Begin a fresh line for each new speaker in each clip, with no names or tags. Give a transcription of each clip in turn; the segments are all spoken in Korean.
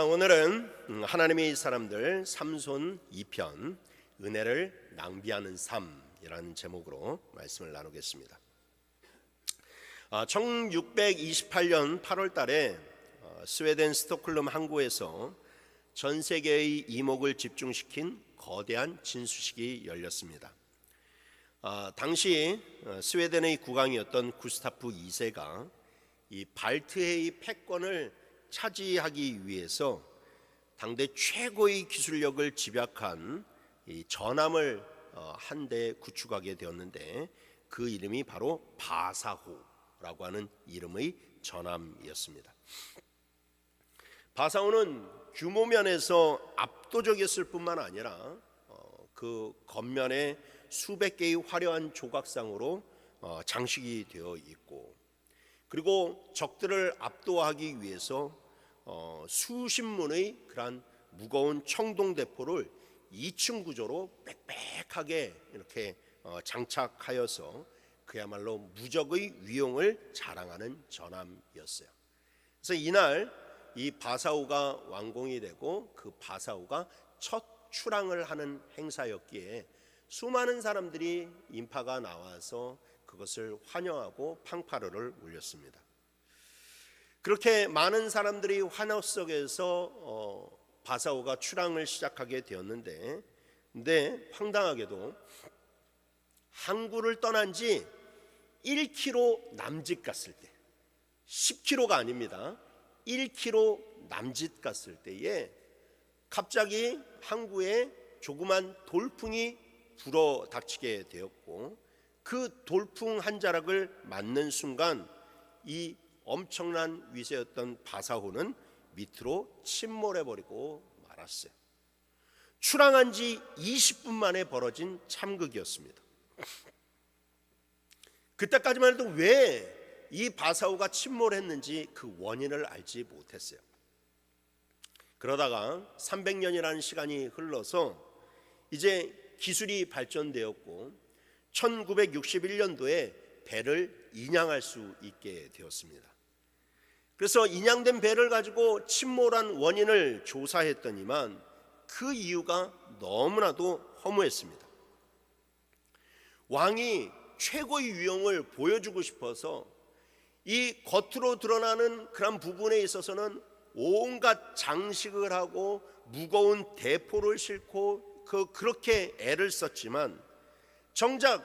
오늘은 하나님의 사람들 삼손 2편 은혜를 낭비하는 삶이라는 제목으로 말씀을 나누겠습니다. 1628년 8월 달에 스웨덴 스톡홀름 항구에서 전 세계의 이목을 집중시킨 거대한 진수식이 열렸습니다. 당시 스웨덴의 국왕이었던 구스타프 2세가 이 발트해의 패권을 차지하기 위해서 당대 최고의 기술력을 집약한 이 전함을 한 대 구축하게 되었는데 그 이름이 바로 바사호라고 하는 이름의 전함이었습니다. 바사호는 규모 면에서 압도적이었을 뿐만 아니라 그 겉면에 수백 개의 화려한 조각상으로 장식이 되어 있고, 그리고 적들을 압도하기 위해서 수십 문의 그러한 무거운 청동대포를 2층 구조로 빽빽하게 이렇게 장착하여서 그야말로 무적의 위용을 자랑하는 전함이었어요. 그래서 이날 이 바사호가 완공이 되고 그 바사호가 첫 출항을 하는 행사였기에 수많은 사람들이 인파가 나와서 그것을 환영하고 팡파르를 울렸습니다. 그렇게 많은 사람들이 환호 속에서 바사호가 출항을 시작하게 되었는데, 근데 황당하게도 항구를 떠난 지 1km 남짓 갔을 때, 10km가 아닙니다. 1km 남짓 갔을 때에 갑자기 항구에 조그만 돌풍이 불어 닥치게 되었고, 그 돌풍 한 자락을 맞는 순간 이 엄청난 위세였던 바사호는 밑으로 침몰해버리고 말았어요. 출항한 지 20분 만에 벌어진 참극이었습니다. 그때까지만 해도 왜 이 바사호가 침몰했는지 그 원인을 알지 못했어요. 그러다가 300년이라는 시간이 흘러서 이제 기술이 발전되었고 1961년도에 배를 인양할 수 있게 되었습니다. 그래서 인양된 배를 가지고 침몰한 원인을 조사했더니만 그 이유가 너무나도 허무했습니다. 왕이 최고의 위용을 보여주고 싶어서 이 겉으로 드러나는 그런 부분에 있어서는 온갖 장식을 하고 무거운 대포를 싣고 그렇게 애를 썼지만 정작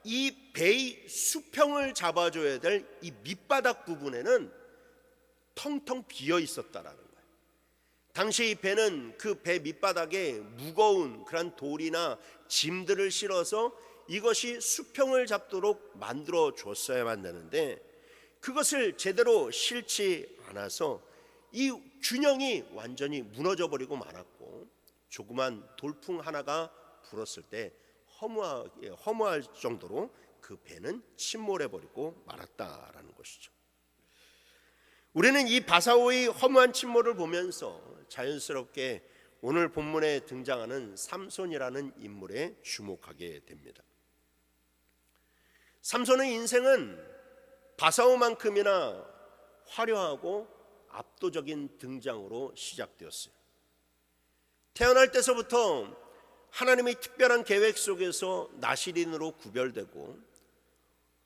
이 배의 수평을 잡아줘야 될 이 밑바닥 부분에는 텅텅 비어 있었다라는 거예요. 당시 이 배는 그 배 밑바닥에 무거운 그런 돌이나 짐들을 실어서 이것이 수평을 잡도록 만들어 줬어야만 되는데 그것을 제대로 실지 않아서 이 균형이 완전히 무너져 버리고 말았고, 조그만 돌풍 하나가 불었을 때 허무할 정도로 그 배는 침몰해버리고 말았다라는 것이죠. 우리는 이 바사호의 허무한 침몰을 보면서 자연스럽게 오늘 본문에 등장하는 삼손이라는 인물에 주목하게 됩니다. 삼손의 인생은 바사호만큼이나 화려하고 압도적인 등장으로 시작되었어요. 태어날 때서부터 하나님의 특별한 계획 속에서 나시린으로 구별되고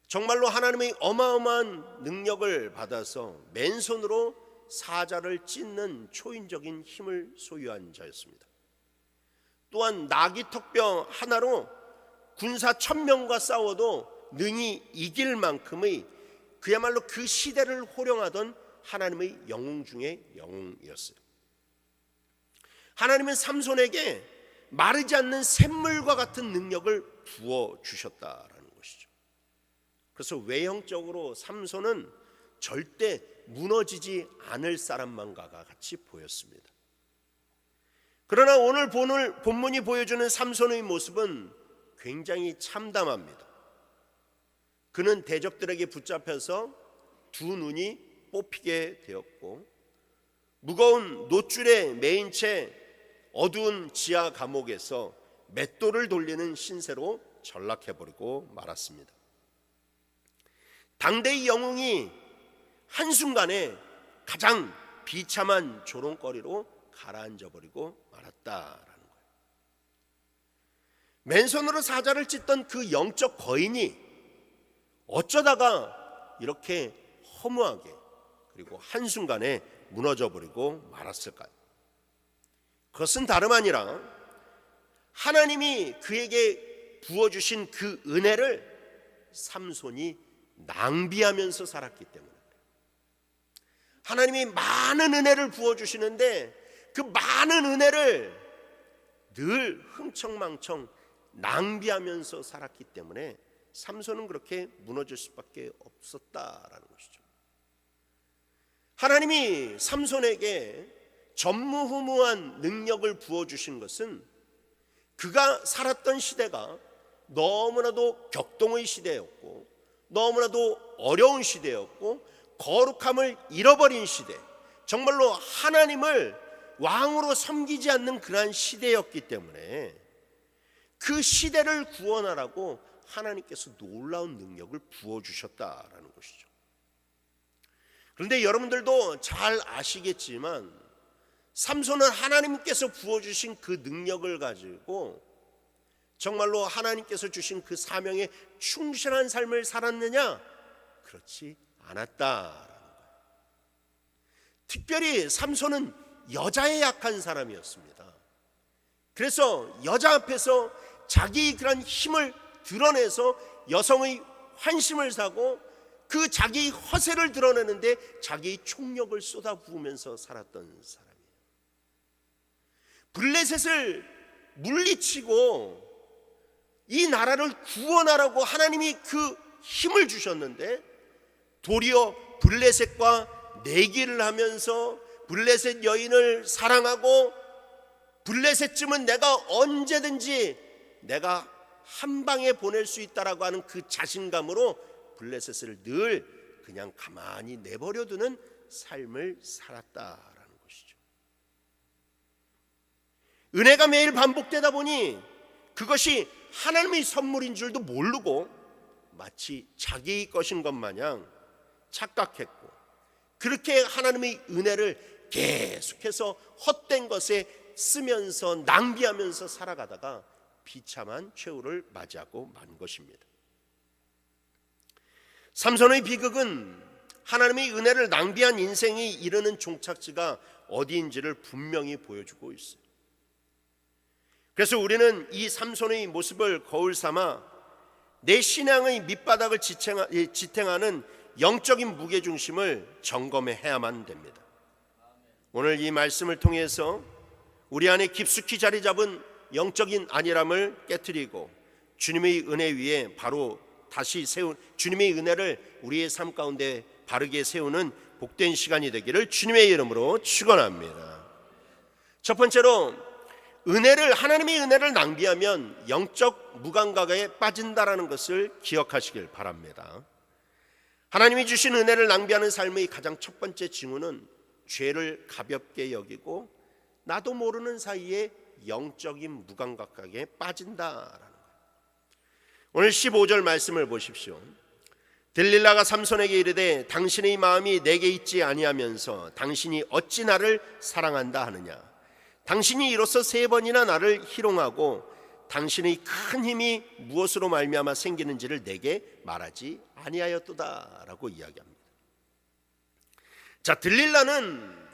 정말로 하나님의 어마어마한 능력을 받아서 맨손으로 사자를 찢는 초인적인 힘을 소유한 자였습니다. 또한 나귀 턱뼈 하나로 군사 1000명과 싸워도 능히 이길 만큼의 그야말로 그 시대를 호령하던 하나님의 영웅 중에 영웅이었어요. 하나님은 삼손에게 마르지 않는 샘물과 같은 능력을 부어주셨다라는 것이죠. 그래서 외형적으로 삼손은 절대 무너지지 않을 사람만과 같이 보였습니다. 그러나 오늘 본문이 보여주는 삼손의 모습은 굉장히 참담합니다. 그는 대적들에게 붙잡혀서 두 눈이 뽑히게 되었고 무거운 놋줄에 매인 채 어두운 지하 감옥에서 맷돌을 돌리는 신세로 전락해버리고 말았습니다. 당대의 영웅이 한순간에 가장 비참한 조롱거리로 가라앉아 버리고 말았다라는 거예요. 맨손으로 사자를 찢던 그 영적 거인이 어쩌다가 이렇게 허무하게 그리고 한순간에 무너져 버리고 말았을까요? 그것은 다름 아니라 하나님이 그에게 부어주신 그 은혜를 삼손이 낭비하면서 살았기 때문에, 하나님이 많은 은혜를 부어주시는데 그 많은 은혜를 늘 흥청망청 낭비하면서 살았기 때문에 삼손은 그렇게 무너질 수밖에 없었다라는 것이죠. 하나님이 삼손에게 전무후무한 능력을 부어주신 것은 그가 살았던 시대가 너무나도 격동의 시대였고 너무나도 어려운 시대였고 거룩함을 잃어버린 시대, 정말로 하나님을 왕으로 섬기지 않는 그러한 시대였기 때문에 그 시대를 구원하라고 하나님께서 놀라운 능력을 부어주셨다라는 것이죠. 그런데 여러분들도 잘 아시겠지만 삼손은 하나님께서 부어주신 그 능력을 가지고 정말로 하나님께서 주신 그 사명에 충실한 삶을 살았느냐? 그렇지 않았다라는 거예요. 특별히 삼손은 여자에 약한 사람이었습니다. 그래서 여자 앞에서 자기 그런 힘을 드러내서 여성의 환심을 사고 그 자기 허세를 드러내는데 자기 총력을 쏟아부으면서 살았던 사람이에요. 블레셋을 물리치고 이 나라를 구원하라고 하나님이 그 힘을 주셨는데 도리어 블레셋과 내기를 하면서 블레셋 여인을 사랑하고 블레셋쯤은 내가 언제든지 내가 한 방에 보낼 수 있다라고 하는 그 자신감으로 블레셋을 늘 그냥 가만히 내버려두는 삶을 살았다라는 것이죠. 은혜가 매일 반복되다 보니 그것이 하나님의 선물인 줄도 모르고 마치 자기의 것인 것 마냥 착각했고, 그렇게 하나님의 은혜를 계속해서 헛된 것에 쓰면서 낭비하면서 살아가다가 비참한 최후를 맞이하고 만 것입니다. 삼손의 비극은 하나님의 은혜를 낭비한 인생이 이르는 종착지가 어디인지를 분명히 보여주고 있어요. 그래서 우리는 이 삼손의 모습을 거울 삼아 내 신앙의 밑바닥을 지탱하는 영적인 무게중심을 점검해야만 됩니다. 오늘 이 말씀을 통해서 우리 안에 깊숙이 자리 잡은 영적인 안일함을 깨트리고 주님의 은혜 위에 바로 다시 세운 주님의 은혜를 우리의 삶 가운데 바르게 세우는 복된 시간이 되기를 주님의 이름으로 축원합니다. 첫 번째로, 하나님의 은혜를 낭비하면 영적 무감각에 빠진다라는 것을 기억하시길 바랍니다. 하나님이 주신 은혜를 낭비하는 삶의 가장 첫 번째 징후는 죄를 가볍게 여기고 나도 모르는 사이에 영적인 무감각하게 빠진다라는 거예요. 오늘 15절 말씀을 보십시오. 들릴라가 삼손에게 이르되 당신의 마음이 내게 있지 아니하면서 당신이 어찌 나를 사랑한다 하느냐. 당신이 이로써 3번이나 나를 희롱하고 당신의 큰 힘이 무엇으로 말미암아 생기는지를 내게 말하지 아니하였도다라고 이야기합니다. 자, 들릴라는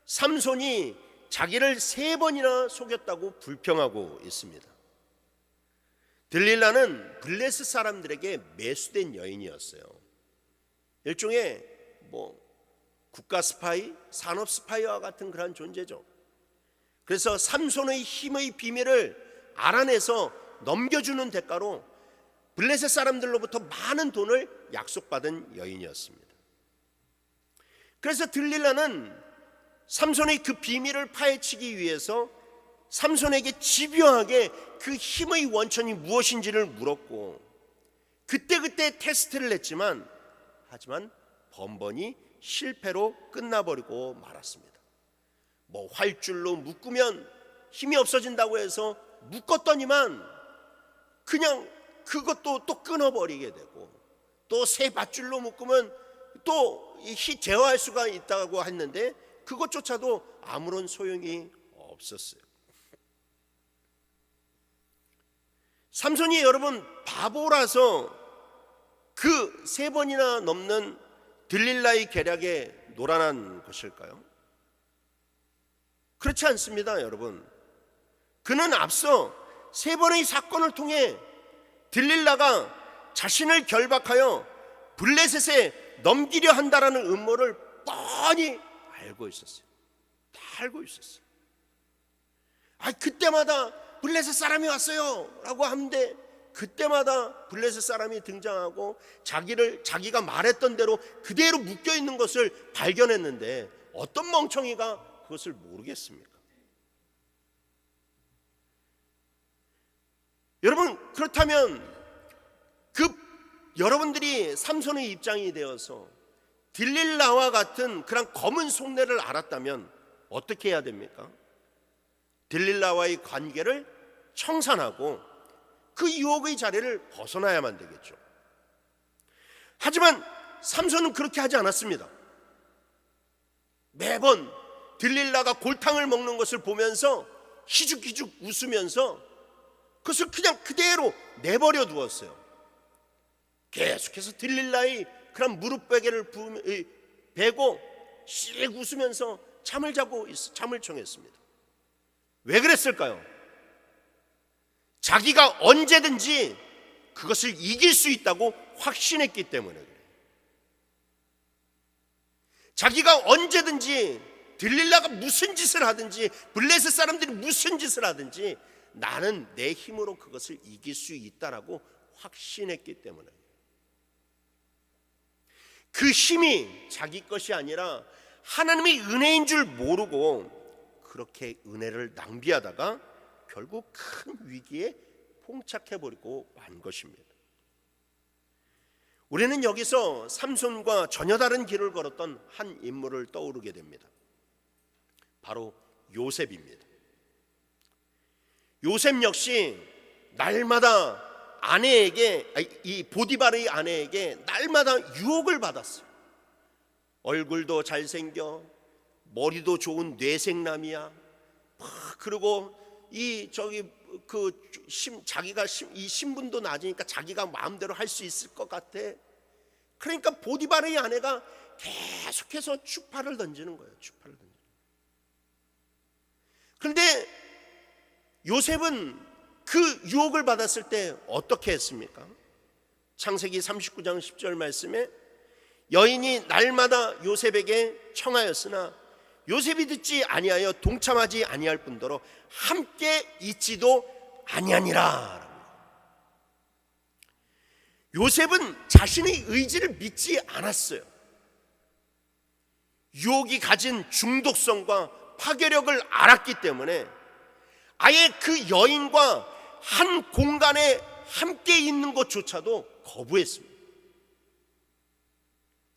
삼손이 자기를 3번이나 속였다고 불평하고 있습니다. 들릴라는 블레셋 사람들에게 매수된 여인이었어요. 일종의 국가 스파이, 산업 스파이와 같은 그런 존재죠. 그래서 삼손의 힘의 비밀을 알아내서 넘겨주는 대가로 블레셋 사람들로부터 많은 돈을 약속받은 여인이었습니다. 그래서 들릴라는 삼손의 그 비밀을 파헤치기 위해서 삼손에게 집요하게 그 힘의 원천이 무엇인지를 물었고 그때그때 테스트를 했지만 하지만 번번이 실패로 끝나버리고 말았습니다. 활줄로 묶으면 힘이 없어진다고 해서 묶었더니만 그냥 그것도 또 끊어버리게 되고, 또 새 밧줄로 묶으면 또 제어할 수가 있다고 했는데 그것조차도 아무런 소용이 없었어요. 삼손이 여러분 바보라서 그 3번이나 넘는 들릴라의 계략에 노란한 것일까요? 그렇지 않습니다, 여러분. 그는 앞서 3번의 사건을 통해 들릴라가 자신을 결박하여 블레셋에 넘기려 한다라는 음모를 뻔히 알고 있었어요. 다 알고 있었어요. 그때마다 블레셋 사람이 왔어요 라고 하는데, 그때마다 블레셋 사람이 등장하고 자기가 말했던 대로 그대로 묶여있는 것을 발견했는데 어떤 멍청이가 그것을 모르겠습니까? 여러분, 그렇다면 여러분들이 삼손의 입장이 되어서 들릴라와 같은 그런 검은 속내를 알았다면 어떻게 해야 됩니까? 들릴라와의 관계를 청산하고 그 유혹의 자리를 벗어나야만 되겠죠. 하지만 삼손은 그렇게 하지 않았습니다. 매번 들릴라가 골탕을 먹는 것을 보면서 희죽희죽 웃으면서 그것을 그냥 그대로 내버려 두었어요. 계속해서 들릴라의 그런 무릎베개를 베고 씩 웃으면서 잠을 청했습니다. 왜 그랬을까요? 자기가 언제든지 그것을 이길 수 있다고 확신했기 때문에 그래요. 자기가 언제든지 들릴라가 무슨 짓을 하든지 블레셋 사람들이 무슨 짓을 하든지 나는 내 힘으로 그것을 이길 수 있다라고 확신했기 때문에, 그 힘이 자기 것이 아니라 하나님의 은혜인 줄 모르고 그렇게 은혜를 낭비하다가 결국 큰 위기에 봉착해버리고 만 것입니다. 우리는 여기서 삼손과 전혀 다른 길을 걸었던 한 인물을 떠오르게 됩니다. 바로 요셉입니다. 요셉 역시 날마다 이 보디발의 아내에게 날마다 유혹을 받았어요. 얼굴도 잘생겨, 머리도 좋은 뇌생남이야. 그리고 자기가 이 신분도 낮으니까 자기가 마음대로 할 수 있을 것 같아. 그러니까 보디발의 아내가 계속해서 추파를 던지는 거예요. 그런데 요셉은 그 유혹을 받았을 때 어떻게 했습니까? 창세기 39장 10절 말씀에 여인이 날마다 요셉에게 청하였으나 요셉이 듣지 아니하여 동참하지 아니할 뿐더러 함께 있지도 아니하니라. 요셉은 자신의 의지를 믿지 않았어요. 유혹이 가진 중독성과 파괴력을 알았기 때문에 아예 그 여인과 한 공간에 함께 있는 것조차도 거부했습니다.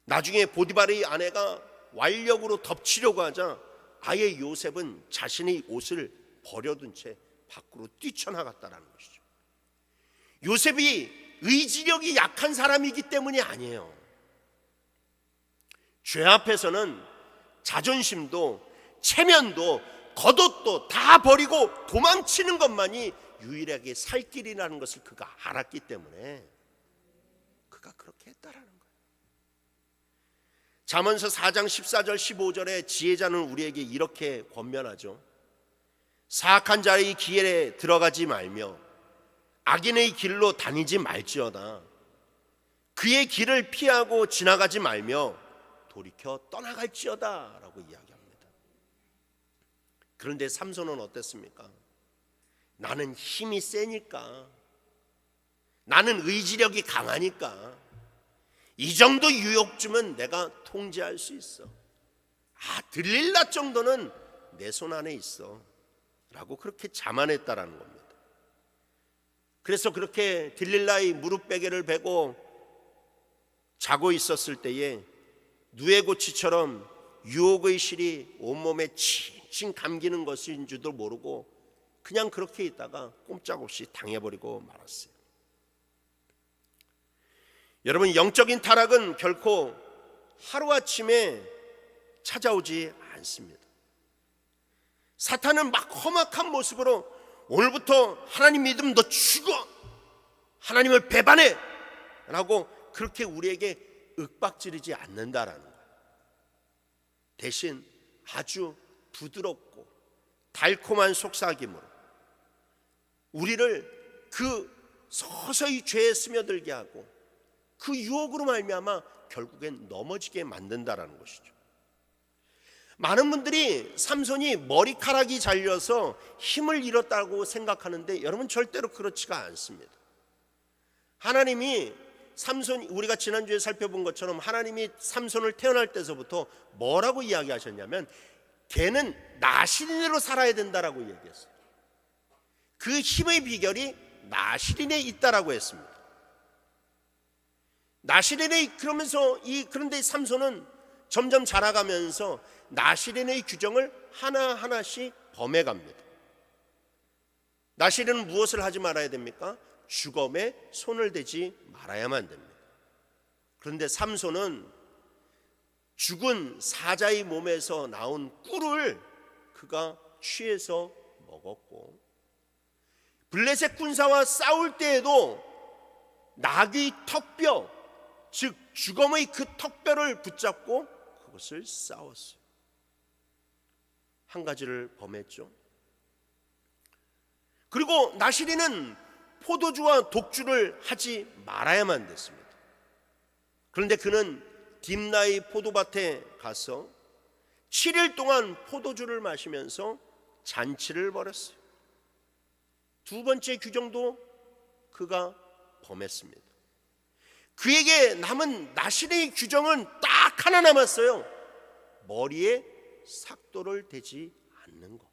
나중에 보디발의 아내가 완력으로 덮치려고 하자 아예 요셉은 자신의 옷을 버려둔 채 밖으로 뛰쳐나갔다는 것이죠. 요셉이 의지력이 약한 사람이기 때문이 아니에요. 죄 앞에서는 자존심도 체면도 겉옷도 다 버리고 도망치는 것만이 유일하게 살 길이라는 것을 그가 알았기 때문에 그가 그렇게 했다라는 거예요. 잠언서 4장 14절 15절에 지혜자는 우리에게 이렇게 권면하죠. 사악한 자의 길에 들어가지 말며 악인의 길로 다니지 말지어다. 그의 길을 피하고 지나가지 말며 돌이켜 떠나갈지어다 라고 이야기합니다. 그런데 삼손은 어땠습니까? 나는 힘이 세니까, 나는 의지력이 강하니까 이 정도 유혹 주면 내가 통제할 수 있어. 들릴라 정도는 내 손 안에 있어 라고 그렇게 자만했다라는 겁니다. 그래서 그렇게 들릴라의 무릎베개를 베고 자고 있었을 때에 누에고치처럼 유혹의 실이 온몸에 칭칭 감기는 것인 줄도 모르고 그냥 그렇게 있다가 꼼짝없이 당해버리고 말았어요. 여러분, 영적인 타락은 결코 하루아침에 찾아오지 않습니다. 사탄은 막 험악한 모습으로 오늘부터 하나님 믿으면 너 죽어, 하나님을 배반해 라고 그렇게 우리에게 윽박지르지 않는다라는 거예요. 대신 아주 부드럽고 달콤한 속삭임으로 우리를 그 서서히 죄에 스며들게 하고 그 유혹으로 말미암아 결국엔 넘어지게 만든다라는 것이죠. 많은 분들이 삼손이 머리카락이 잘려서 힘을 잃었다고 생각하는데 여러분, 절대로 그렇지가 않습니다. 하나님이 삼손, 우리가 지난주에 살펴본 것처럼 하나님이 삼손을 태어날 때서부터 뭐라고 이야기하셨냐면 걔는 나시린으로 살아야 된다라고 얘기했어요. 그 힘의 비결이 나시린에 있다라고 했습니다. 나시린의, 그런데 삼손은 점점 자라가면서 나시린의 규정을 하나하나씩 범해갑니다. 나시린은 무엇을 하지 말아야 됩니까? 주검에 손을 대지 말아야만 됩니다. 그런데 삼손은 죽은 사자의 몸에서 나온 꿀을 그가 취해서 먹었고, 블레셋 군사와 싸울 때에도 나귀 턱뼈, 즉 주검의 그 턱뼈를 붙잡고 그것을 싸웠어요. 한 가지를 범했죠. 그리고 나시린은 포도주와 독주를 하지 말아야만 됐습니다. 그런데 그는 딥나의 포도밭에 가서 7일 동안 포도주를 마시면서 잔치를 벌였어요. 두 번째 규정도 그가 범했습니다. 그에게 남은 나시린의 규정은 딱 하나 남았어요. 머리에 삭도를 대지 않는 것.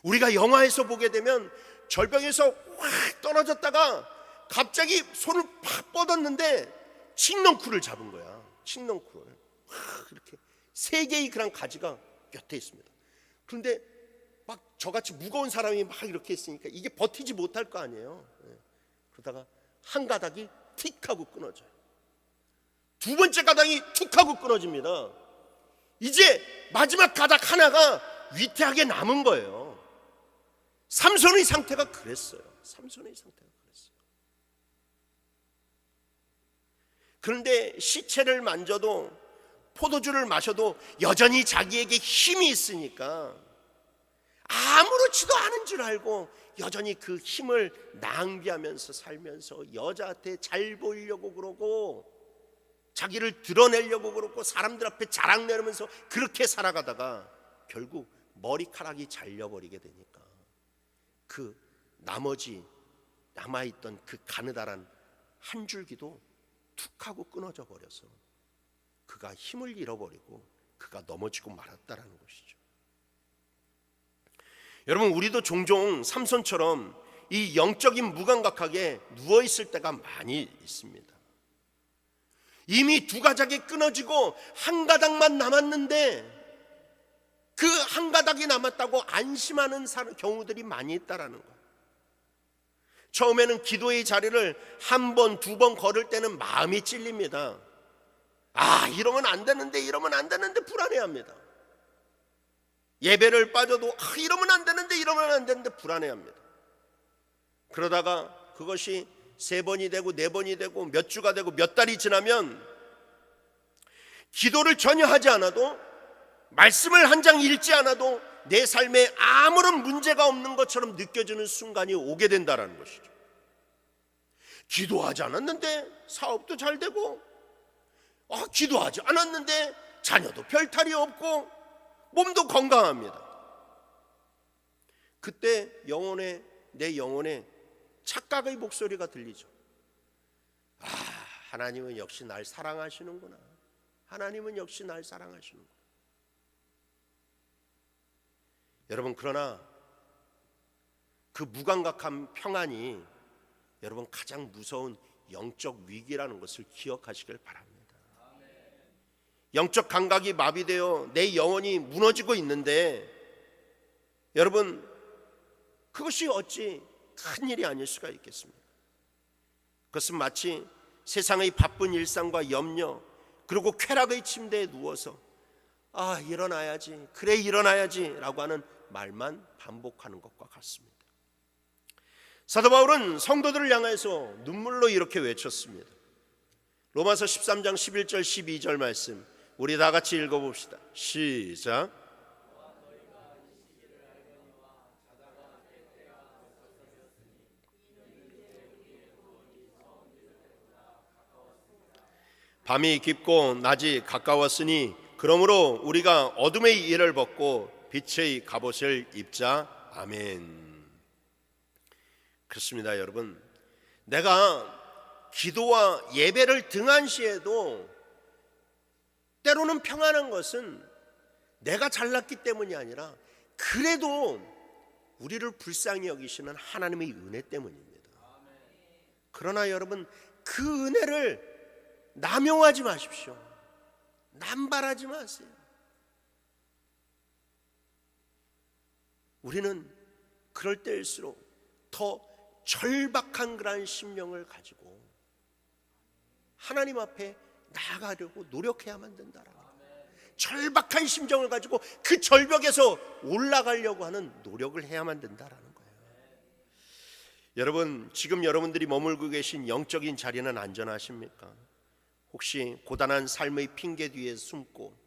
우리가 영화에서 보게 되면 절벽에서 확 떨어졌다가 갑자기 손을 팍 뻗었는데 칡넝쿨을 잡은 거야. 칡넝쿨을 확 이렇게 세 개의 그런 가지가 곁에 있습니다. 그런데 막 저같이 무거운 사람이 막 이렇게 있으니까 이게 버티지 못할 거 아니에요. 그러다가 한 가닥이 틱 하고 끊어져요. 두 번째 가닥이 툭 하고 끊어집니다. 이제 마지막 가닥 하나가 위태하게 남은 거예요. 삼손의 상태가 그랬어요. 삼손의 상태가 그랬어요. 그런데 시체를 만져도 포도주를 마셔도 여전히 자기에게 힘이 있으니까 아무렇지도 않은 줄 알고 여전히 그 힘을 낭비하면서 살면서 여자한테 잘 보이려고 그러고 자기를 드러내려고 그러고 사람들 앞에 자랑 내면서 그렇게 살아가다가 결국 머리카락이 잘려버리게 되니까 그 나머지 남아있던 그 가느다란 한 줄기도 툭 하고 끊어져 버려서 그가 힘을 잃어버리고 그가 넘어지고 말았다라는 것이죠. 여러분, 우리도 종종 삼손처럼 이 영적인 무감각하게 누워있을 때가 많이 있습니다. 이미 두 가닥이 끊어지고 한 가닥만 남았는데 그 한 가닥이 남았다고 안심하는 경우들이 많이 있다라는 거예요. 처음에는 기도의 자리를 한 번, 두 번 걸을 때는 마음이 찔립니다. 이러면 안 되는데, 이러면 안 되는데 불안해합니다. 예배를 빠져도 이러면 안 되는데, 이러면 안 되는데 불안해합니다. 그러다가 그것이 3번이 되고 4번이 되고 몇 주가 되고 몇 달이 지나면 기도를 전혀 하지 않아도, 말씀을 한 장 읽지 않아도 내 삶에 아무런 문제가 없는 것처럼 느껴지는 순간이 오게 된다는 것이죠. 기도하지 않았는데 사업도 잘 되고, 기도하지 않았는데 자녀도 별탈이 없고 몸도 건강합니다. 그때 내 영혼에 착각의 목소리가 들리죠. 하나님은 역시 날 사랑하시는구나. 하나님은 역시 날 사랑하시는구나. 여러분, 그러나 그 무감각한 평안이 여러분 가장 무서운 영적 위기라는 것을 기억하시길 바랍니다. 영적 감각이 마비되어 내 영혼이 무너지고 있는데 여러분, 그것이 어찌 큰 일이 아닐 수가 있겠습니까? 그것은 마치 세상의 바쁜 일상과 염려, 그리고 쾌락의 침대에 누워서 일어나야지, 그래 일어나야지 라고 하는 말만 반복하는 것과 같습니다. 사도 바울은 성도들을 향해서 눈물로 이렇게 외쳤습니다. 로마서 13장 11절 12절 말씀 우리 다 같이 읽어봅시다. 시작. 밤이 깊고 낮이 가까웠으니 그러므로 우리가 어둠의 일을 벗고 빛의 갑옷을 입자. 아멘. 그렇습니다, 여러분. 내가 기도와 예배를 등한시해도 때로는 평안한 것은 내가 잘났기 때문이 아니라 그래도 우리를 불쌍히 여기시는 하나님의 은혜 때문입니다. 그러나 여러분, 그 은혜를 남용하지 마십시오. 남발하지 마세요. 우리는 그럴 때일수록 더 절박한 그러한 심령을 가지고 하나님 앞에 나아가려고 노력해야만 된다라는 거예요. 절박한 심정을 가지고 그 절벽에서 올라가려고 하는 노력을 해야만 된다라는 거예요. 여러분, 지금 여러분들이 머물고 계신 영적인 자리는 안전하십니까? 혹시 고단한 삶의 핑계 뒤에 숨고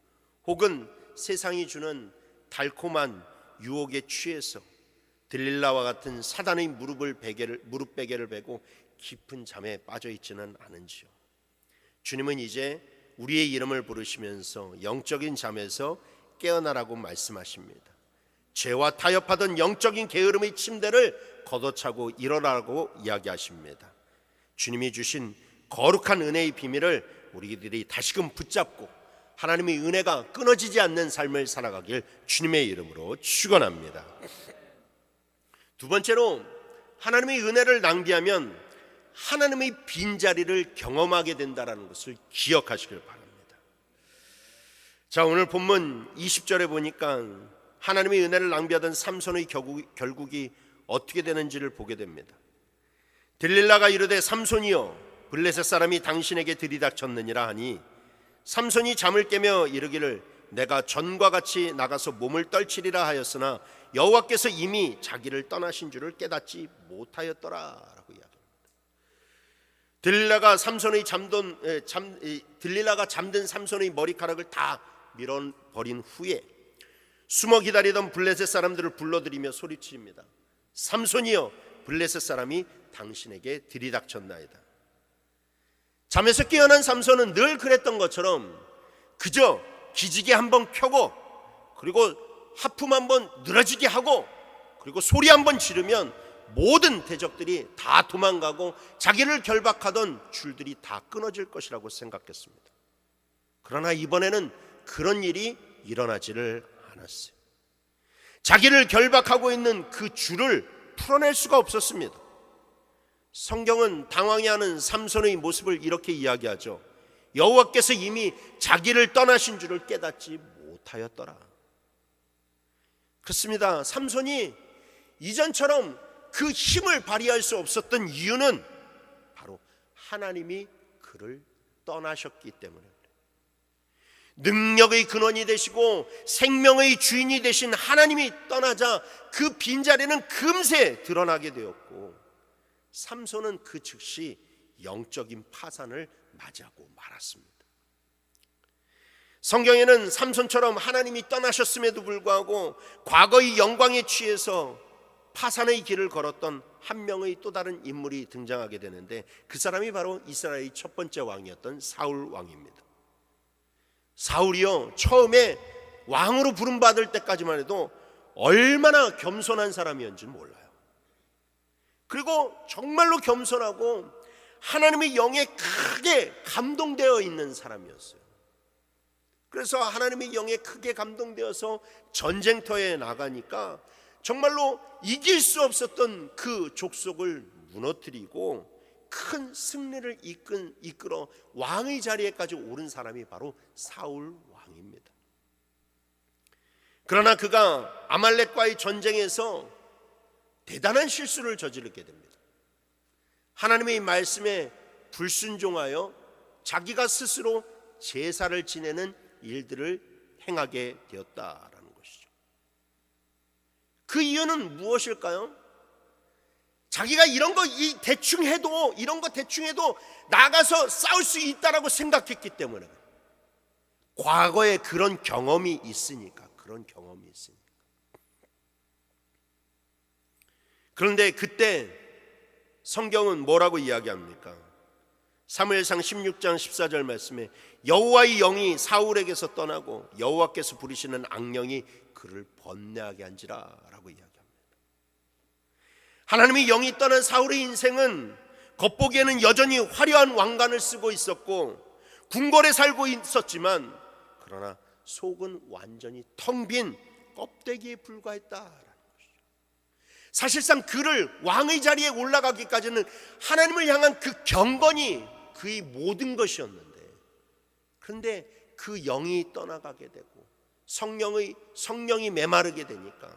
혹은 세상이 주는 달콤한 유혹에 취해서 들릴라와 같은 사단의 무릎 베개를 베고 깊은 잠에 빠져 있지는 않은지요? 주님은 이제 우리의 이름을 부르시면서 영적인 잠에서 깨어나라고 말씀하십니다. 죄와 타협하던 영적인 게으름의 침대를 걷어차고 일어나라고 이야기하십니다. 주님이 주신 거룩한 은혜의 비밀을 우리들이 다시금 붙잡고 하나님의 은혜가 끊어지지 않는 삶을 살아가길 주님의 이름으로 축원합니다. 두 번째로, 하나님의 은혜를 낭비하면 하나님의 빈자리를 경험하게 된다는 것을 기억하시길 바랍니다. 자, 오늘 본문 20절에 보니까 하나님의 은혜를 낭비하던 삼손의 결국이 어떻게 되는지를 보게 됩니다. 들릴라가 이르되 삼손이여 블레셋 사람이 당신에게 들이닥쳤느니라 하니 삼손이 잠을 깨며 이르기를 내가 전과 같이 나가서 몸을 떨치리라 하였으나 여호와께서 이미 자기를 떠나신 줄을 깨닫지 못하였더라 라고 이야기합니다. 들릴라가 잠든 삼손의 머리카락을 다 밀어버린 후에 숨어 기다리던 블레셋 사람들을 불러들이며 소리칩니다. 삼손이여 블레셋 사람이 당신에게 들이닥쳤나이다. 잠에서 깨어난 삼손은 늘 그랬던 것처럼 그저 기지개 한번 켜고 그리고 하품 한번 늘어지게 하고 그리고 소리 한번 지르면 모든 대적들이 다 도망가고 자기를 결박하던 줄들이 다 끊어질 것이라고 생각했습니다. 그러나 이번에는 그런 일이 일어나지를 않았어요. 자기를 결박하고 있는 그 줄을 풀어낼 수가 없었습니다. 성경은 당황해하는 삼손의 모습을 이렇게 이야기하죠. 여호와께서 이미 자기를 떠나신 줄을 깨닫지 못하였더라. 그렇습니다. 삼손이 이전처럼 그 힘을 발휘할 수 없었던 이유는 바로 하나님이 그를 떠나셨기 때문에, 능력의 근원이 되시고 생명의 주인이 되신 하나님이 떠나자 그 빈자리는 금세 드러나게 되었고 삼손은 그 즉시 영적인 파산을 맞이하고 말았습니다. 성경에는 삼손처럼 하나님이 떠나셨음에도 불구하고 과거의 영광에 취해서 파산의 길을 걸었던 한 명의 또 다른 인물이 등장하게 되는데 그 사람이 바로 이스라엘의 첫 번째 왕이었던 사울 왕입니다. 사울이요, 처음에 왕으로 부름받을 때까지만 해도 얼마나 겸손한 사람이었는지 몰라요. 그리고 정말로 겸손하고 하나님의 영에 크게 감동되어 있는 사람이었어요. 그래서 하나님의 영에 크게 감동되어서 전쟁터에 나가니까 정말로 이길 수 없었던 그 족속을 무너뜨리고 큰 승리를 이끌어 왕의 자리에까지 오른 사람이 바로 사울 왕입니다. 그러나 그가 아말렉과의 전쟁에서 대단한 실수를 저지르게 됩니다. 하나님의 말씀에 불순종하여 자기가 스스로 제사를 지내는 일들을 행하게 되었다라는 것이죠. 그 이유는 무엇일까요? 자기가 이런 거 대충 해도 나가서 싸울 수 있다라고 생각했기 때문에, 과거에 그런 경험이 있으니까. 그런데 그때 성경은 뭐라고 이야기합니까? 사무엘상 16장 14절 말씀에 여호와의 영이 사울에게서 떠나고 여호와께서 부리시는 악령이 그를 번뇌하게 한지라 라고 이야기합니다. 하나님의 영이 떠난 사울의 인생은 겉보기에는 여전히 화려한 왕관을 쓰고 있었고 궁궐에 살고 있었지만, 그러나 속은 완전히 텅 빈 껍데기에 불과했다라는 것이죠. 사실상 그를 왕의 자리에 올라가기까지는 하나님을 향한 그 경건이 그의 모든 것이었는데, 그런데 그 영이 떠나가게 되고 성령이 메마르게 되니까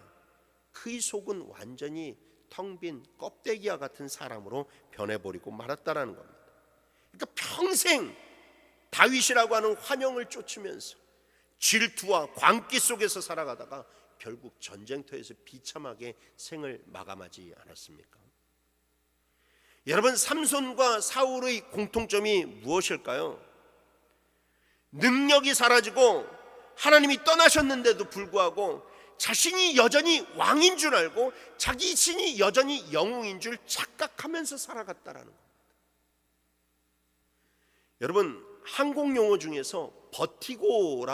그의 속은 완전히 텅 빈 껍데기와 같은 사람으로 변해버리고 말았다라는 겁니다. 그러니까 평생 다윗이라고 하는 환영을 쫓으면서 질투와 광기 속에서 살아가다가 결국 전쟁터에서 비참하게 생을 마감하지 않았습니까? 여러분, 삼손과 사울의 공통점이 무엇일까요? 능력이 사라지고 하나님이 떠나셨는데도 불구하고 자신이 여전히 왕인 줄 알고 자기 신이 여전히 영웅인 줄 착각하면서 살아갔다라는 겁니다. 여러분, 항공 용어 중에서 버티고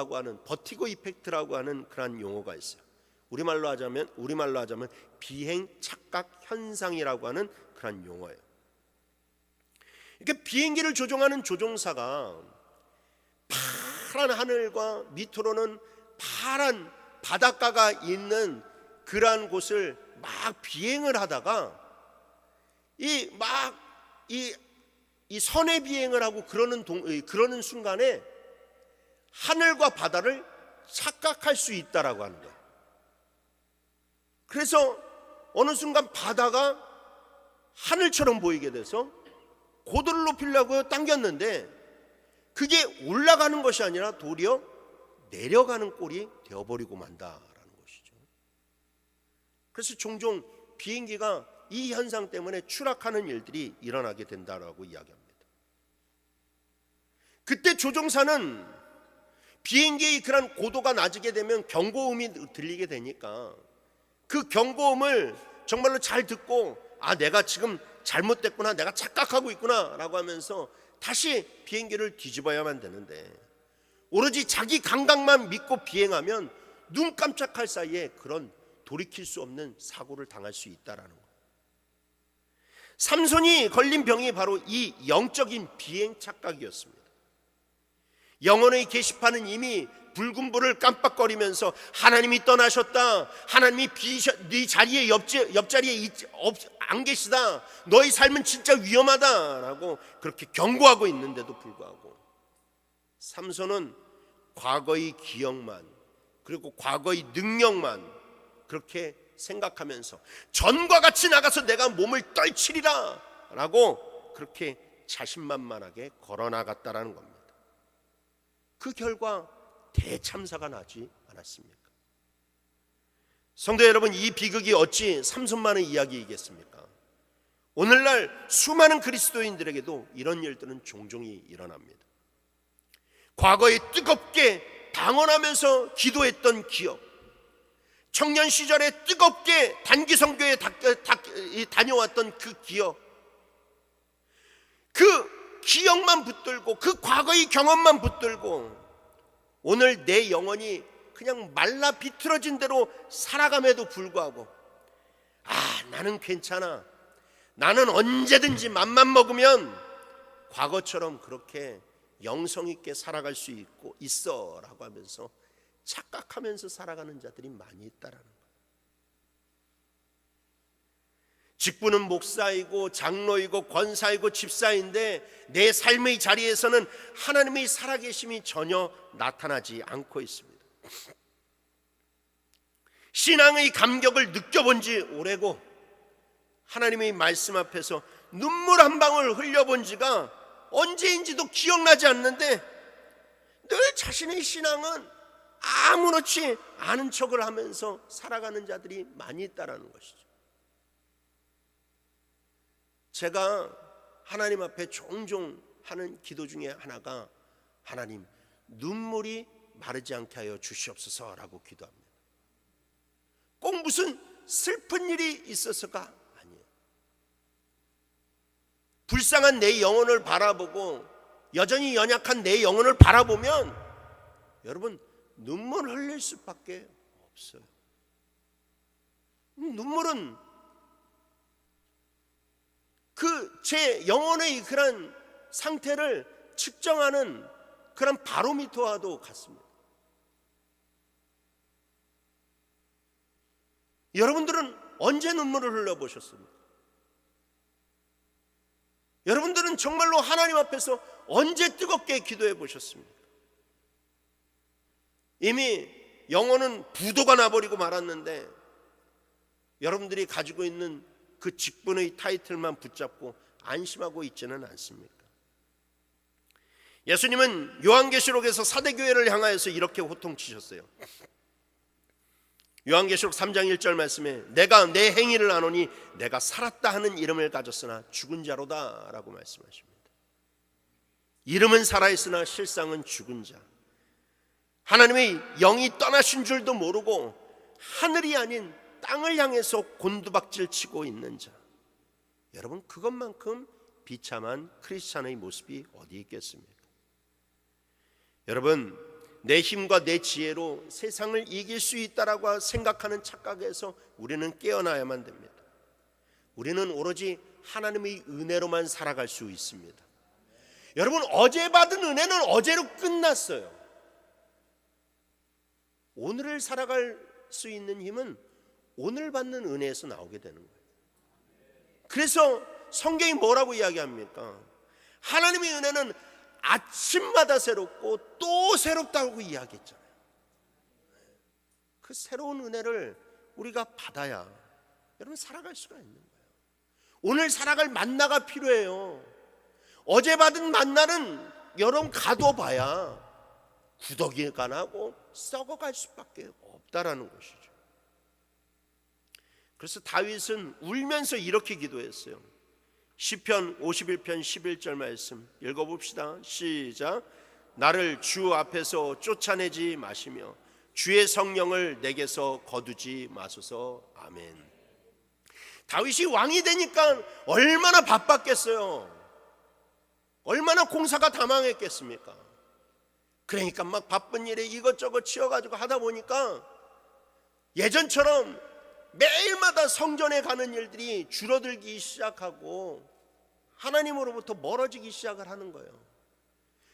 이펙트라고 하는 그런 용어가 있어요. 우리말로 하자면 비행 착각 현상이라고 하는 그런 용어예요. 그러니까 비행기를 조종하는 조종사가 파란 하늘과 밑으로는 파란 바닷가가 있는 그러한 곳을 막 비행을 하다가 이 선의 비행을 하고 그러는 순간에 하늘과 바다를 착각할 수 있다라고 하는 거예요. 그래서 어느 순간 바다가 하늘처럼 보이게 돼서 고도를 높이려고 당겼는데 그게 올라가는 것이 아니라 도리어 내려가는 꼴이 되어버리고 만다라는 것이죠. 그래서 종종 비행기가 이 현상 때문에 추락하는 일들이 일어나게 된다라고 이야기합니다. 그때 조종사는 비행기의 그런 고도가 낮게 되면 경고음이 들리게 되니까 그 경고음을 정말로 잘 듣고 내가 지금 잘못됐구나, 내가 착각하고 있구나 라고 하면서 다시 비행기를 뒤집어야만 되는데, 오로지 자기 감각만 믿고 비행하면 눈 깜짝할 사이에 그런 돌이킬 수 없는 사고를 당할 수 있다라는 거예요. 삼손이 걸린 병이 바로 이 영적인 비행 착각이었습니다. 영혼의 게시판은 이미 붉은 불을 깜빡거리면서 하나님이 떠나셨다, 하나님이 네 자리에 옆자리에 안 계시다, 너의 삶은 진짜 위험하다라고 그렇게 경고하고 있는데도 불구하고 삼손은 과거의 기억만, 그리고 과거의 능력만 그렇게 생각하면서 전과 같이 나가서 내가 몸을 떨치리라 라고 그렇게 자신만만하게 걸어나갔다라는 겁니다. 그 결과 대참사가 나지 않았습니까? 성도 여러분, 이 비극이 어찌 삼손만의 이야기이겠습니까? 오늘날 수많은 그리스도인들에게도 이런 일들은 종종이 일어납니다. 과거에 뜨겁게 방언하면서 기도했던 기억, 청년 시절에 뜨겁게 단기 선교에 다녀왔던 그 기억, 그 기억만 붙들고 그 과거의 경험만 붙들고 오늘 내 영혼이 그냥 말라 비틀어진 대로 살아감에도 불구하고 나는 괜찮아, 나는 언제든지 맘만 먹으면 과거처럼 그렇게 영성 있게 살아갈 수 있어 라고 하면서 착각하면서 살아가는 자들이 많이 있다라는 거예요. 직분은 목사이고 장로이고 권사이고 집사인데 내 삶의 자리에서는 하나님의 살아계심이 전혀 나타나지 않고 있습니다. 신앙의 감격을 느껴본 지 오래고 하나님의 말씀 앞에서 눈물 한 방울 흘려본 지가 언제인지도 기억나지 않는데 늘 자신의 신앙은 아무렇지 않은 척을 하면서 살아가는 자들이 많이 있다라는 것이죠. 제가 하나님 앞에 종종 하는 기도 중에 하나가, 하나님, 눈물이 마르지 않게 하여 주시옵소서라고 기도합니다. 꼭 무슨 슬픈 일이 있어서가 아니에요. 불쌍한 내 영혼을 바라보고 여전히 연약한 내 영혼을 바라보면 여러분, 눈물 흘릴 수밖에 없어요. 눈물은 그 제 영혼의 그런 상태를 측정하는 그런 바로미터와도 같습니다. 여러분들은 언제 눈물을 흘려보셨습니까? 여러분들은 정말로 하나님 앞에서 언제 뜨겁게 기도해 보셨습니까? 이미 영혼은 부도가 나버리고 말았는데 여러분들이 가지고 있는 그 직분의 타이틀만 붙잡고 안심하고 있지는 않습니까? 예수님은 요한계시록에서 사대교회를 향하여서 이렇게 호통치셨어요. 요한계시록 3장 1절 말씀에 내가 내 행위를 아노니 내가 살았다 하는 이름을 가졌으나 죽은 자로다 라고 말씀하십니다. 이름은 살아있으나 실상은 죽은 자. 하나님의 영이 떠나신 줄도 모르고 하늘이 아닌 땅을 향해서 곤두박질 치고 있는 자. 여러분, 그것만큼 비참한 크리스찬의 모습이 어디 있겠습니까? 여러분, 내 힘과 내 지혜로 세상을 이길 수 있다라고 생각하는 착각에서 우리는 깨어나야만 됩니다. 우리는 오로지 하나님의 은혜로만 살아갈 수 있습니다. 여러분, 어제 받은 은혜는 어제로 끝났어요. 오늘을 살아갈 수 있는 힘은 오늘 받는 은혜에서 나오게 되는 거예요. 그래서 성경이 뭐라고 이야기합니까? 하나님의 은혜는 아침마다 새롭고 또 새롭다고 이야기했잖아요. 그 새로운 은혜를 우리가 받아야 여러분 살아갈 수가 있는 거예요. 오늘 살아갈 만나가 필요해요. 어제 받은 만나는 여러분 가둬봐야 구더기가 나고 썩어갈 수밖에 없다라는 것이죠. 그래서 다윗은 울면서 이렇게 기도했어요. 시편 51편 11절 말씀 읽어봅시다. 시작. 나를 주 앞에서 쫓아내지 마시며 주의 성령을 내게서 거두지 마소서. 아멘. 다윗이 왕이 되니까 얼마나 바빴겠어요. 얼마나 공사가 다망했겠습니까? 그러니까 막 바쁜 일에 이것저것 치여가지고 하다 보니까 예전처럼 매일마다 성전에 가는 일들이 줄어들기 시작하고 하나님으로부터 멀어지기 시작을 하는 거예요.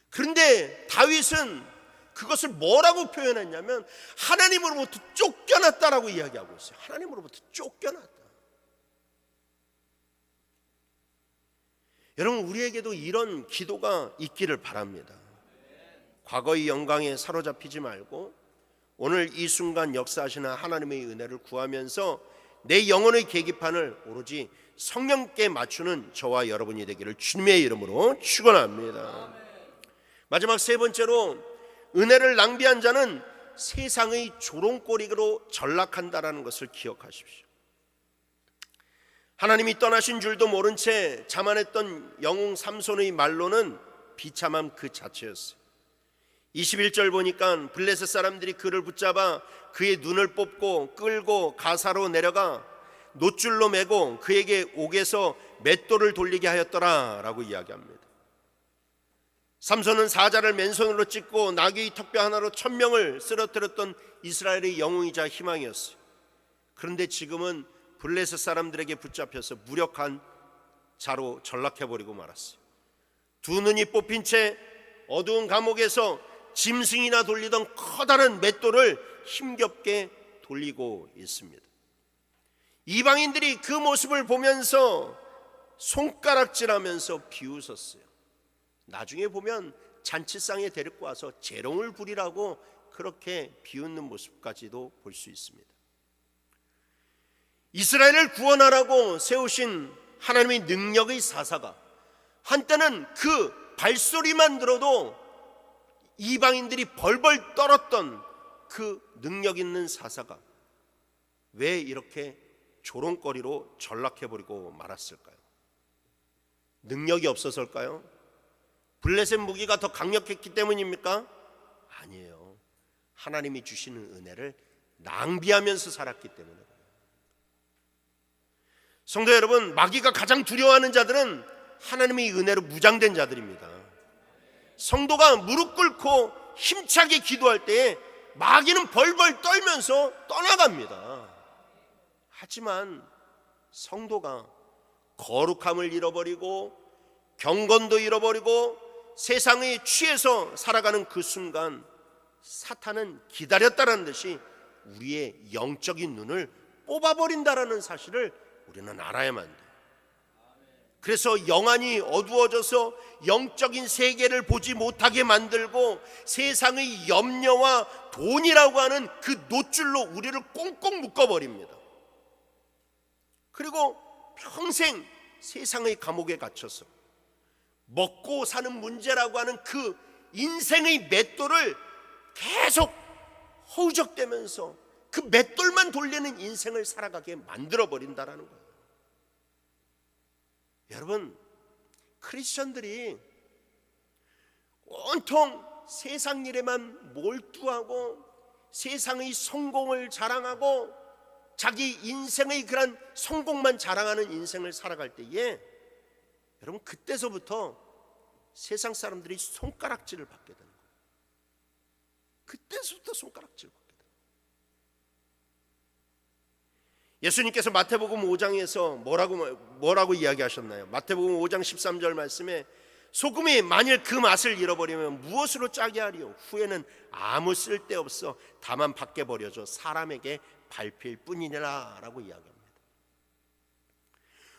그런데 다윗은 그것을 뭐라고 표현했냐면 하나님으로부터 쫓겨났다라고 이야기하고 있어요. 하나님으로부터 쫓겨났다. 여러분, 우리에게도 이런 기도가 있기를 바랍니다. 과거의 영광에 사로잡히지 말고 오늘 이 순간 역사하시는 하나님의 은혜를 구하면서 내 영혼의 계기판을 오로지 성령께 맞추는 저와 여러분이 되기를 주님의 이름으로 축원합니다. 마지막 세 번째로, 은혜를 낭비한 자는 세상의 조롱거리로 전락한다라는 것을 기억하십시오. 하나님이 떠나신 줄도 모른 채 자만했던 영웅 삼손의 말로는 비참함 그 자체였어요. 21절 보니까 블레셋 사람들이 그를 붙잡아 그의 눈을 뽑고 끌고 가사로 내려가 놋줄로 매고 그에게 옥에서 맷돌을 돌리게 하였더라 라고 이야기합니다. 삼손은 사자를 맨손으로 찢고 나귀의 턱뼈 하나로 1000명을 쓰러뜨렸던 이스라엘의 영웅이자 희망이었어요. 그런데 지금은 블레셋 사람들에게 붙잡혀서 무력한 자로 전락해버리고 말았어요. 두 눈이 뽑힌 채 어두운 감옥에서 짐승이나 돌리던 커다란 맷돌을 힘겹게 돌리고 있습니다. 이방인들이 그 모습을 보면서 손가락질하면서 비웃었어요. 나중에 보면 잔치상에 데리고 와서 재롱을 부리라고 그렇게 비웃는 모습까지도 볼 수 있습니다. 이스라엘을 구원하라고 세우신 하나님의 능력의 사사가 한때는 그 발소리만 들어도 이방인들이 벌벌 떨었던 그 능력 있는 사사가 왜 이렇게 조롱거리로 전락해버리고 말았을까요? 능력이 없어서일까요? 블레셋 무기가 더 강력했기 때문입니까? 아니에요. 하나님이 주시는 은혜를 낭비하면서 살았기 때문에. 성도 여러분, 마귀가 가장 두려워하는 자들은 하나님의 은혜로 무장된 자들입니다. 성도가 무릎 꿇고 힘차게 기도할 때에 마귀는 벌벌 떨면서 떠나갑니다. 하지만 성도가 거룩함을 잃어버리고 경건도 잃어버리고 세상에 취해서 살아가는 그 순간 사탄은 기다렸다는 듯이 우리의 영적인 눈을 뽑아버린다라는 사실을 우리는 알아야만 돼요. 그래서 영안이 어두워져서 영적인 세계를 보지 못하게 만들고 세상의 염려와 돈이라고 하는 그 노줄로 우리를 꽁꽁 묶어버립니다. 그리고 평생 세상의 감옥에 갇혀서 먹고 사는 문제라고 하는 그 인생의 맷돌을 계속 허우적대면서 그 맷돌만 돌리는 인생을 살아가게 만들어버린다라는 거예요. 여러분, 크리스천들이 온통 세상 일에만 몰두하고 세상의 성공을 자랑하고 자기 인생의 그런 성공만 자랑하는 인생을 살아갈 때에 여러분, 그때서부터 세상 사람들이 손가락질을 받게 되는 거예요. 그때서부터 손가락질을 받게 돼요. 예수님께서 마태복음 5장에서 뭐라고 이야기하셨나요? 마태복음 5장 13절 말씀에 소금이 만일 그 맛을 잃어버리면 무엇으로 짜게 하리요? 후에는 아무 쓸데없어 다만 밖에 버려져 사람에게 밟힐 뿐이니라 라고 이야기합니다.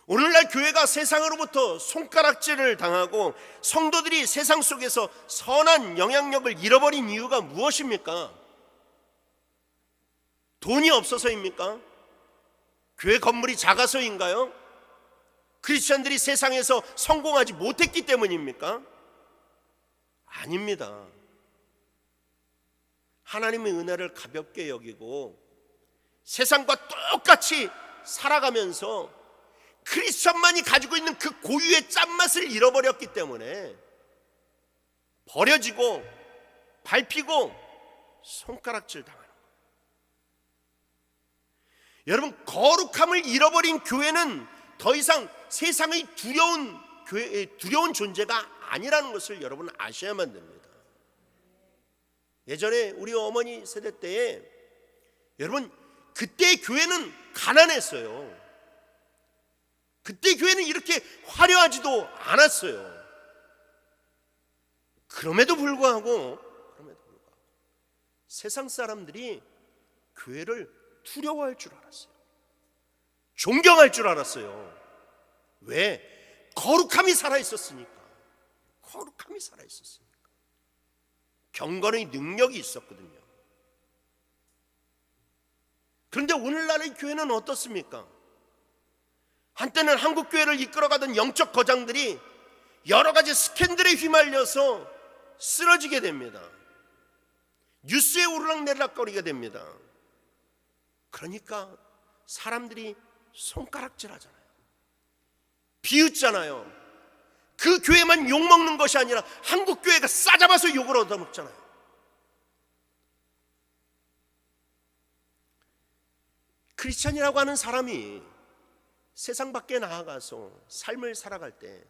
오늘날 교회가 세상으로부터 손가락질을 당하고 성도들이 세상 속에서 선한 영향력을 잃어버린 이유가 무엇입니까? 돈이 없어서입니까? 교회 건물이 작아서인가요? 크리스천들이 세상에서 성공하지 못했기 때문입니까? 아닙니다. 하나님의 은혜를 가볍게 여기고 세상과 똑같이 살아가면서 크리스천만이 가지고 있는 그 고유의 짠맛을 잃어버렸기 때문에 버려지고 밟히고 손가락질 당하는 거예요. 여러분, 거룩함을 잃어버린 교회는 더 이상 세상의 두려운 존재가 아니라는 것을 여러분 아셔야만 됩니다. 예전에 우리 어머니 세대 때에 여러분, 그때 교회는 가난했어요. 그때 교회는 이렇게 화려하지도 않았어요. 그럼에도 불구하고 세상 사람들이 교회를 두려워할 줄 알았어요. 존경할 줄 알았어요. 왜? 거룩함이 살아있었으니까. 거룩함이 살아있었으니까. 경건의 능력이 있었거든요. 그런데 오늘날의 교회는 어떻습니까? 한때는 한국 교회를 이끌어가던 영적 거장들이 여러 가지 스캔들에 휘말려서 쓰러지게 됩니다. 뉴스에 오르락내리락거리게 됩니다. 그러니까 사람들이 손가락질하잖아요. 비웃잖아요. 그 교회만 욕먹는 것이 아니라 한국 교회가 싸잡아서 욕을 얻어먹잖아요. 크리스찬이라고 하는 사람이 세상 밖에 나아가서 삶을 살아갈 때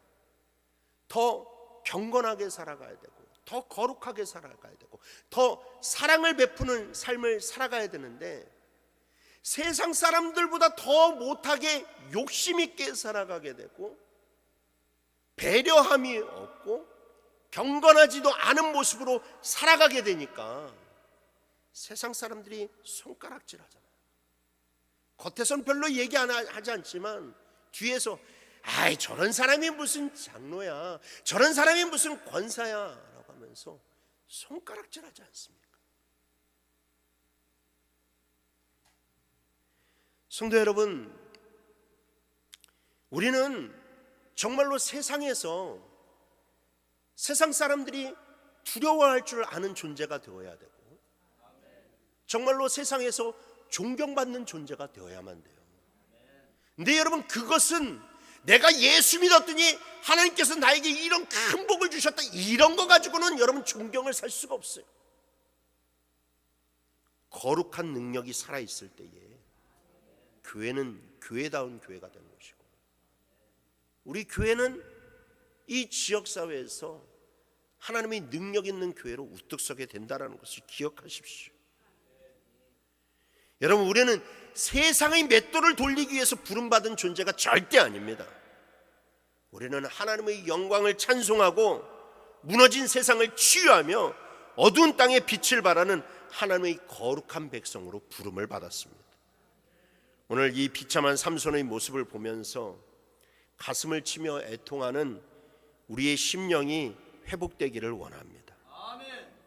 더 경건하게 살아가야 되고 더 거룩하게 살아가야 되고 더 사랑을 베푸는 삶을 살아가야 되는데 세상 사람들보다 더 못하게 욕심 있게 살아가게 되고 배려함이 없고 경건하지도 않은 모습으로 살아가게 되니까 세상 사람들이 손가락질하잖아요. 겉에선 별로 얘기 하지 않지만 뒤에서 아이 저런 사람이 무슨 장로야, 저런 사람이 무슨 권사야 라고 하면서 손가락질하지 않습니까? 성도 여러분, 우리는 정말로 세상에서 세상 사람들이 두려워할 줄 아는 존재가 되어야 되고 정말로 세상에서 존경받는 존재가 되어야만 돼요. 근데 여러분, 그것은 내가 예수 믿었더니 하나님께서 나에게 이런 큰 복을 주셨다, 이런 거 가지고는 여러분 존경을 살 수가 없어요. 거룩한 능력이 살아있을 때에 교회는 교회다운 교회가 되는 것이고, 우리 교회는 이 지역사회에서 하나님의 능력 있는 교회로 우뚝 서게 된다는 것을 기억하십시오. 여러분, 우리는 세상의 맷돌을 돌리기 위해서 부름받은 존재가 절대 아닙니다. 우리는 하나님의 영광을 찬송하고 무너진 세상을 치유하며 어두운 땅에 빛을 발하는 하나님의 거룩한 백성으로 부름을 받았습니다. 오늘 이 비참한 삼손의 모습을 보면서 가슴을 치며 애통하는 우리의 심령이 회복되기를 원합니다.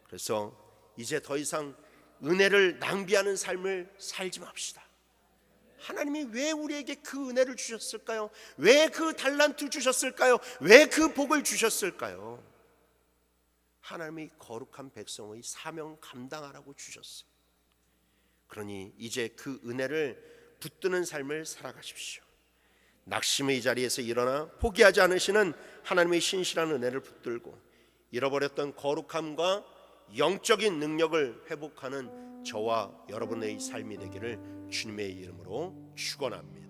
그래서 이제 더 이상 은혜를 낭비하는 삶을 살지 맙시다. 하나님이 왜 우리에게 그 은혜를 주셨을까요? 왜 그 달란트 주셨을까요? 왜 그 복을 주셨을까요? 하나님이 거룩한 백성의 사명 감당하라고 주셨어요. 그러니 이제 그 은혜를 붙드는 삶을 살아가십시오. 낙심의 자리에서 일어나 포기하지 않으시는 하나님의 신실한 은혜를 붙들고 잃어버렸던 거룩함과 영적인 능력을 회복하는 저와 여러분의 삶이 되기를 주님의 이름으로 축원합니다.